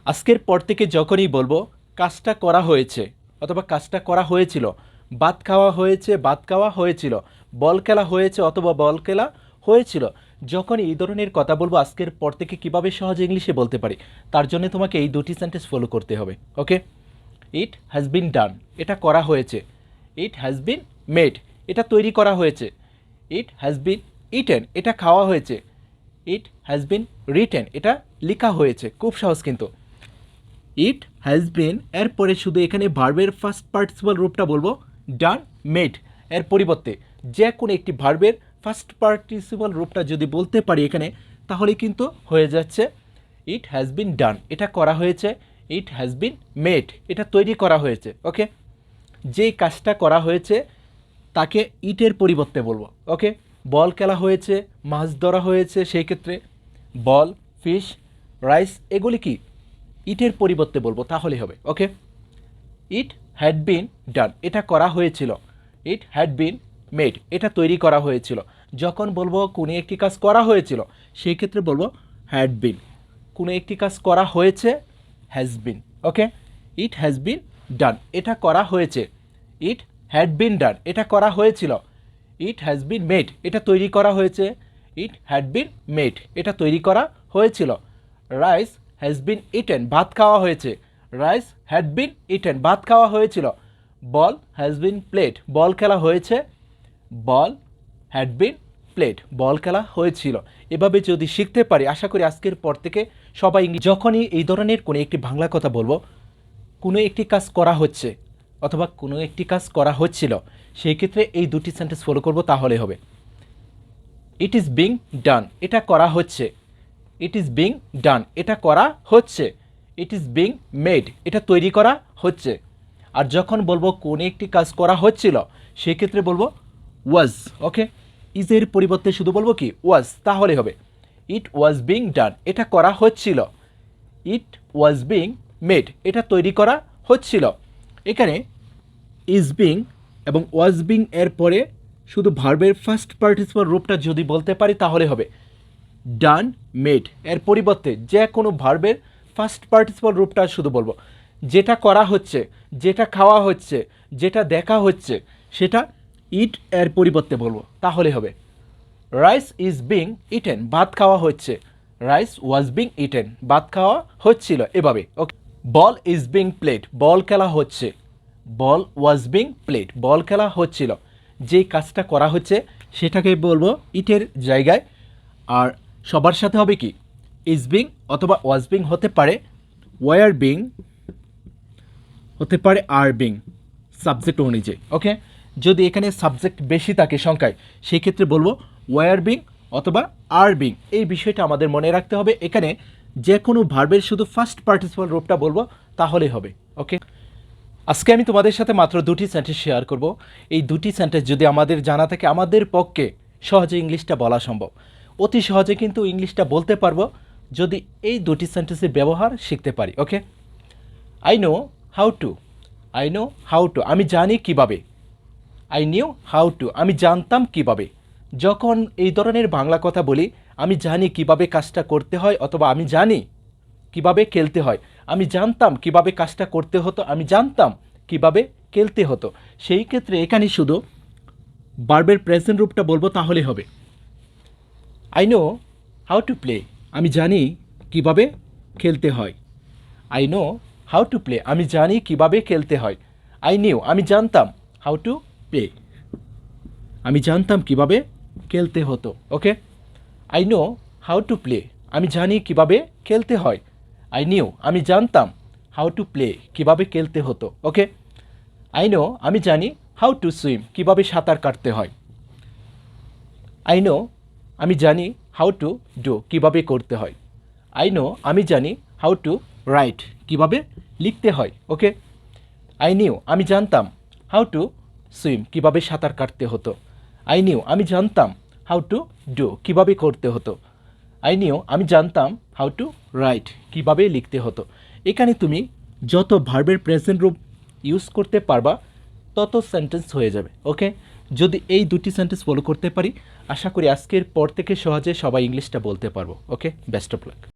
আজকের পর থেকে যখনই বলবো কাজটা করা হয়েছে অথবা কাজটা করা হয়েছিল, ভাত খাওয়া হয়েছে, ভাত খাওয়া হয়েছিল, বল খেলা হয়েছে অথবা বল খেলা হয়েছিল, যখন এই ধরনের কথা বলবো আজকের পর থেকে কীভাবে সহজে ইংলিশে বলতে পারি, তার জন্য তোমাকে এই দুটি সেন্টেন্স ফলো করতে হবে। ওকে, ইট হ্যাজ বিন ডান, এটা করা হয়েছে। ইট হ্যাজ বিন মেড, এটা তৈরি করা হয়েছে। ইট হ্যাজ বিন ইটেন, এটা খাওয়া হয়েছে। ইট হ্যাজ বিন রিটেন, এটা লেখা হয়েছে। খুব সহজ কিন্তু। ইট হ্যাজ বিন এরপরে শুধু এখানে ভার্বের ফার্স্ট পার্টিসিপাল রূপটা বলবো ডান মেড, এর পরিবর্তে যে কোনো একটি ভার্বের ফার্স্ট পার্টিসিপাল রূপটা যদি বলতে পারি এখানে, তাহলে কিন্তু হয়ে যাচ্ছে ইট হ্যাজ বিন ডান, এটা করা হয়েছে। ইট হ্যাজ বিন মেড, এটা তৈরি করা হয়েছে। ওকে, যেই কাজটা করা হয়েছে তাকে ইটের পরিবর্তে বলবো। ওকে, বল খেলা হয়েছে, মাছ ধরা হয়েছে, সেই ক্ষেত্রে বল, ফিশ, রাইস এগুলি কি ইটের পরিবর্তে বলবো, তাহলে হবে। ওকে, ইট হ্যাড বিন ডান, এটা করা হয়েছিল। ইট হ্যাড বিন মেড, এটা তৈরি করা হয়েছিল। যখন বলবো কোনো একটি কাজ করা হয়েছিল, সেই ক্ষেত্রে বলবো হ্যাড বিন। কোনো একটি কাজ করা হয়েছে, has been. Okay, it has been ডান, এটা করা হয়েছে। ইট হ্যাড বিন ডান, এটা করা হয়েছিল। ইট হ্যাজ বিন মেড, এটা তৈরি করা হয়েছে। ইট হ্যাড বিন মেড, এটা তৈরি করা হয়েছিল। রাইস হ্যাজ বিন ইটেন, ভাত খাওয়া হয়েছে। রাইস হ্যাড বিন ইটেন, ভাত খাওয়া হয়েছিল। বল হ্যাজ বিন প্লেড, বল খেলা হয়েছে। বল হ্যাড বিন প্লেড, বল খেলা হয়েছিল। এভাবে যদি শিখতে পারি, আশা করি আজকের পর থেকে সবাই যখনই এই ধরনের কোনো একটি বাংলা কথা বলবো, কোনো একটি কাজ করা হচ্ছে অথবা কোনো একটি কাজ করা হচ্ছিল, সেই ক্ষেত্রে এই দুটি সেন্টেন্স ফলো করব, তাহলে হবে ইট ইজ বিং ডান, এটা করা হচ্ছে। ইট ইজ বিং ডান, এটা করা হচ্ছে। ইট ইজ বিং মেড, এটা তৈরি করা হচ্ছে। আর যখন বলবো কোনো একটি কাজ করা হচ্ছিল, সেই ক্ষেত্রে বলবো ওয়াজ। ওকে, ইজের পরিবর্তে শুধু বলবো কি ওয়াজ, তাহলে হবে ইট ওয়াজ বিং ডান, এটা করা হচ্ছিল। ইট ওয়াজ বিং মেড, এটা তৈরি করা হচ্ছিল। এখানে ইজ বিং এবং ওয়াজ বিং এর পরে শুধু ভার্বের ফার্স্ট পার্টিসিপাল রূপটা যদি বলতে পারি, তাহলে হবে ডান মেড। এর পরিবর্তে যে কোনো ভার্বের ফার্স্ট পার্টিসিপাল রূপটা শুধু বলবো। যেটা করা হচ্ছে, যেটা খাওয়া হচ্ছে, যেটা দেখা হচ্ছে, সেটা ইট এর পরিবর্তে বলবো, তাহলে হবে রাইস ইজ বিং ইটেন, ভাত খাওয়া হচ্ছে। রাইস ওয়াজ বিং ইটেন, ভাত খাওয়া হচ্ছিল। এভাবে। ওকে, বল ইজ বিং প্লেড, বল খেলা হচ্ছে। বল ওয়াজ বিং প্লেড, বল খেলা হচ্ছিল। যেই কাজটা করা হচ্ছে সেটাকে বলবো ইটের জায়গায়। আর সবার সাথে হবে কি ইজ বিং অথবা ওয়াজ বিং, হতে পারে ওয়ার বিং, হতে পারে আর বিং, সাবজেক্ট অনুযায়ী। ওকে, যদি এখানে সাবজেক্ট বেশি থাকে সংখ্যায়, সেই ক্ষেত্রে বলবো ওয়ার বিং অথবা আর বিং। এই বিষয়টা আমাদের মনে রাখতে হবে। এখানে যে কোনো ভার্বের শুধু ফার্স্ট পার্টিসিপাল রূপটা বলবো, তাহলেই হবে। ওকে, আজকে আমি তোমাদের সাথে মাত্র দুটি সেন্টেন্স শেয়ার করব। এই দুটি সেন্টেন্স যদি আমাদের জানা থাকে, আমাদের পক্ষে সহজে ইংলিশটা বলা সম্ভব। অতি সহজে কিন্তু ইংলিশটা বলতে পারবো যদি এই দুটি সেন্টেন্সের ব্যবহার শিখতে পারি। Okay, I know how to, I know how to, আমি জানি কিভাবে। আই নিউ হাউ টু, আমি জানতাম কিভাবে। যখন এই ধরনের বাংলা কথা বলি, আমি জানি কিভাবে কাজটা করতে হয় অথবা আমি জানি কিভাবে খেলতে হয়। আমি জানতাম কিভাবে কাজটা করতে হতো, আমি জানতাম কিভাবে খেলতে হতো। সেই ক্ষেত্রে এখানে শুধু ভার্বের প্রেজেন্ট রূপটা বলবো, তাহলে হবে I know how to play, আমি জানি কিভাবে খেলতে হয়। I know how to play, আমি জানি কিভাবে খেলতে হয়। আই নিউ, আমি জানতাম। হাউ টু প্লে, আমি জানতাম কিভাবে খেলতে হতো। Okay, I know how to play, আমি জানি কিভাবে খেলতে হয়। আই নিউ, আমি জানতাম। হাউ টু প্লে, কিভাবে খেলতে হতো। ওকে, আই নো, আমি জানি। হাউ টু সুইম, কিভাবে সাঁতার কাটতে হয়। আই নো, আমি জানি। হাউ টু ডু, কিভাবে করতে হয়। আই নো, আমি জানি। হাউ টু রাইট, কিভাবে লিখতে হয়। ওকে, আই নিউ, আমি জানতাম। হাউ টু সুইম, কিভাবে সাঁতার কাটতে হতো। আই নিউ, আমি জানতাম। হাউ টু ডু, কিভাবে করতে হতো। আই নিউ, আমি জানতাম। হাউ টু রাইট, কিভাবে লিখতে হতো। এখানে তুমি যত ভার্বের প্রেজেন্ট রূপ ইউজ করতে পারবা, তত সেন্টেন্স হয়ে যাবে। ওকে, যদি এই দুটি সেন্টেন্স ফলো করতে পারি, আশা করি আজকের পর থেকে সহজে সবাই ইংলিশটা বলতে পারবো। ওকে, বেস্ট অফ লাক।